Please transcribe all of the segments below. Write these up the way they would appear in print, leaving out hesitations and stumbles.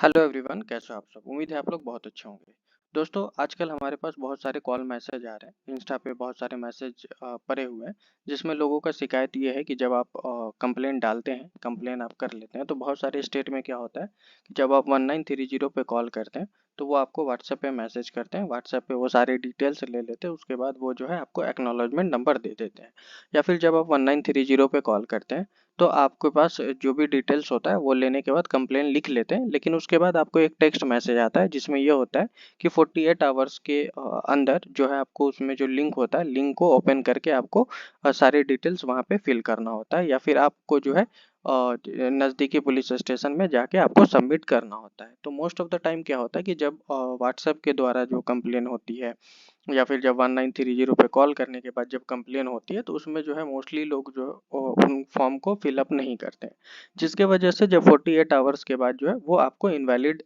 Hello everyone, कैसे हो आप सब। उम्मीद है आप लोग बहुत अच्छे होंगे। दोस्तों, आजकल हमारे पास बहुत सारे कॉल मैसेज आ रहे हैं। इंस्टा पे बहुत सारे मैसेज पड़े हुए हैं, जिसमें लोगों का शिकायत ये है कि जब आप कंप्लेंट डालते हैं, कंप्लेन आप कर लेते हैं, तो बहुत सारे स्टेट में क्या होता है कि जब आप 1930 पे कॉल करते हैं तो वो आपको व्हाट्सएप पे मैसेज करते हैं। व्हाट्सएप पे वो सारे डिटेल्स ले लेते हैं, उसके बाद वो जो है आपको एक्नॉलेजमेंट नंबर दे देते हैं। या फिर जब आप 1930 पे कॉल करते हैं तो आपके पास जो भी डिटेल्स होता है वो लेने के बाद कंप्लेन लिख लेते हैं, लेकिन उसके बाद आपको एक टेक्स्ट मैसेज आता है जिसमें ये होता है कि 48 आवर्स के अंदर जो है आपको उसमें जो लिंक होता है, लिंक को ओपन करके आपको सारे डिटेल्स वहाँ पे फिल करना होता है, या फिर आपको जो है नज़दीकी पुलिस स्टेशन में जाके आपको सबमिट करना होता है। तो मोस्ट ऑफ द टाइम क्या होता है कि जब व्हाट्सएप के द्वारा जो कंप्लेन होती है या फिर जब 1930 पे कॉल करने के बाद जब कंप्लेन होती है तो उसमें जो है मोस्टली लोग जो उन फॉर्म को फिलअप नहीं करते हैं, जिसके वजह से जब 48 आवर्स के बाद जो है वो आपको इनवैलिड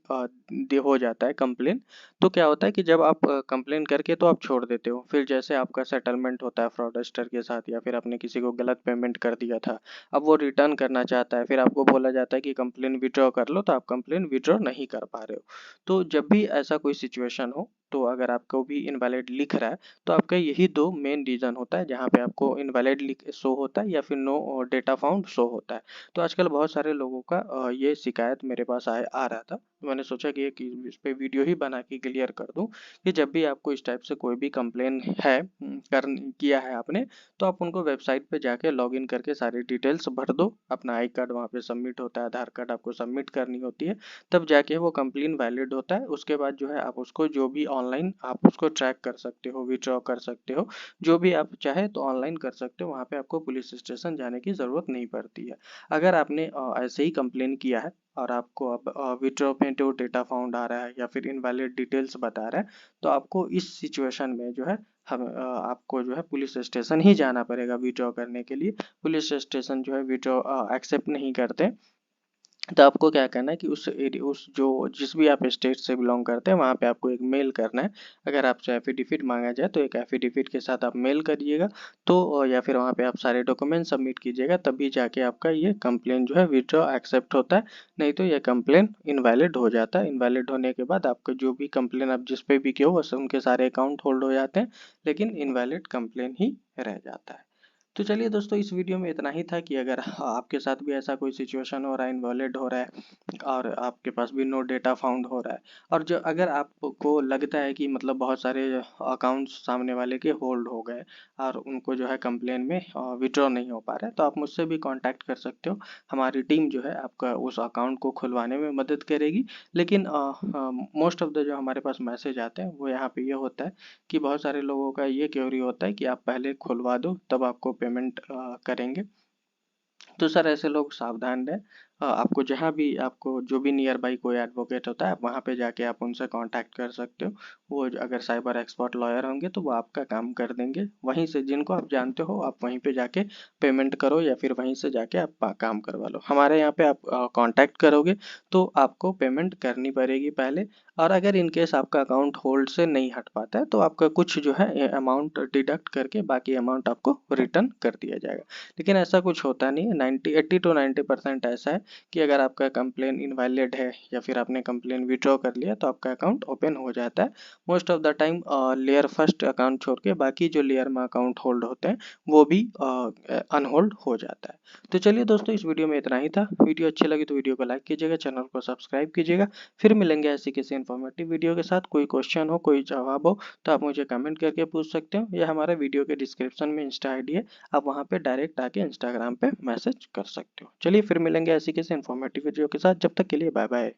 हो जाता है कंप्लेन। तो क्या होता है कि जब आप कंप्लेन करके तो आप छोड़ देते हो, फिर जैसे आपका सेटलमेंट होता है फ्रॉडस्टर के साथ, या फिर आपने किसी को गलत पेमेंट कर दिया था, अब वो रिटर्न करना चाहता है, फिर आपको बोला जाता है कि कंप्लेन विड्रॉ कर लो, तो आप कंप्लेन विड्रॉ नहीं कर पा रहे हो। तो जब भी ऐसा कोई सिचुएशन हो, तो अगर आपको भी इनवैलिड लिख रहा है तो आपका यही दो मेन रीज़न होता है जहाँ पे आपको इनवैलिड लिख शो होता है या फिर नो डेटा फाउंड शो होता है। तो आजकल बहुत सारे लोगों का ये शिकायत मेरे पास आ रहा था, तो मैंने सोचा कि एक इस पे वीडियो ही बना के क्लियर कर दूं कि जब भी आपको इस टाइप से कोई भी कंप्लेन है कर किया है आपने, तो आप उनको वेबसाइट पे जाके लॉगिन करके सारी डिटेल्स भर दो। अपना आई कार्ड वहाँ पे सबमिट होता है, आधार कार्ड आपको सबमिट करनी होती है, तब जाके वो कंप्लेन वैलिड होता है। उसके बाद जो है आप उसको जो भी ऑनलाइन आप उसको ट्रैक कर सकते हो, विड्रॉ कर सकते हो, जो भी आप चाहे तो ऑनलाइन कर सकते हो। वहाँ पे आपको पुलिस स्टेशन जाने की ज़रूरत नहीं पड़ती है। अगर आपने ऐसे ही कंप्लेन किया है और आपको अब विड्रॉ में जो डेटा फाउंड आ रहा है या फिर इनवैलिड डिटेल्स बता रहा है, तो आपको इस सिचुएशन में जो है आपको जो है पुलिस स्टेशन ही जाना पड़ेगा विड्रॉ करने के लिए। पुलिस स्टेशन जो है विड्रॉ एक्सेप्ट नहीं करते। तो आपको क्या करना है कि उस जो जिस भी आप स्टेट से बिलोंग करते हैं वहाँ पे आपको एक मेल करना है। अगर आपसे एफिडेविट मांगा जाए तो एक एफिडेविट के साथ आप मेल करिएगा, तो या फिर वहाँ पे आप सारे डॉक्यूमेंट सबमिट कीजिएगा, तभी जाके आपका ये कंप्लेन जो है विड्रॉ एक्सेप्ट होता है। नहीं तो ये कंप्लेन इनवैलिड हो जाता है। इनवैलिड होने के बाद आपका जो भी कंप्लेन आप जिस पे भी किए हो उनके सारे अकाउंट होल्ड हो जाते हैं, लेकिन इनवैलिड कंप्लेन ही रह जाता है। तो चलिए दोस्तों, इस वीडियो में इतना ही था कि अगर आपके साथ भी ऐसा कोई सिचुएशन हो रहा है, इनवैलिड हो रहा है और आपके पास भी नो डेटा फाउंड हो रहा है, और जो अगर आपको लगता है कि मतलब बहुत सारे अकाउंट्स सामने वाले के होल्ड हो गए और उनको जो है कंप्लेन में विड्रॉ नहीं हो पा रहा है, तो आप मुझसे भी कांटेक्ट कर सकते हो। हमारी टीम जो है आपका उस अकाउंट को खुलवाने में मदद करेगी। लेकिन मोस्ट ऑफ द जो हमारे पास मैसेज आते हैं वो यहाँ पे ये होता है कि बहुत सारे लोगों का ये क्वेरी होता है कि आप पहले खुलवा दो तब आपको पेमेंट करेंगे। तो सर ऐसे लोग सावधान रहें। आपको जहाँ भी आपको जो भी नियर बाई कोई एडवोकेट होता है, आप वहाँ पे जाके आप उनसे कांटेक्ट कर सकते हो। वो अगर साइबर एक्सपर्ट लॉयर होंगे तो वो आपका काम कर देंगे। वहीं से जिनको आप जानते हो आप वहीं पे जाके पेमेंट करो या फिर वहीं से जाके आप काम करवा लो। हमारे यहाँ पे आप कांटेक्ट करोगे तो आपको पेमेंट करनी पड़ेगी पहले। और अगर इन केस आपका अकाउंट होल्ड से नहीं हट पाता है तो आपका कुछ जो है अमाउंट डिडक्ट करके बाकी अमाउंट आपको रिटर्न कर दिया जाएगा। लेकिन ऐसा कुछ होता नहीं है। 80 to 90% ऐसा है कि अगर आपका कंप्लेन इनवैलिड है या फिर आपने कंप्लेन विड्रॉ कर लिया तो आपका अकाउंट ओपन हो जाता है। Most of the time layer first account छोड़ के बाकी जो लेयर में अकाउंट होल्ड होते हैं वो भी अनहोल्ड हो जाता है। तो चलिए दोस्तों, इस वीडियो में इतना ही था। वीडियो अच्छी लगी तो वीडियो को लाइक कीजिएगा, चैनल को सब्सक्राइब कीजिएगा। फिर मिलेंगे ऐसी किसी इन्फॉर्मेटिव वीडियो के साथ। कोई क्वेश्चन हो, कोई जवाब हो, तो आप मुझे कमेंट करके पूछ सकते हो, या हमारे वीडियो के डिस्क्रिप्शन में इंस्टा आईडी है, आप वहाँ पे डायरेक्ट आके इंस्टाग्राम पे मैसेज कर सकते हो। चलिए फिर मिलेंगे ऐसी किसी इन्फॉर्मेटिव वीडियो के साथ। जब तक के लिए बाय बाय।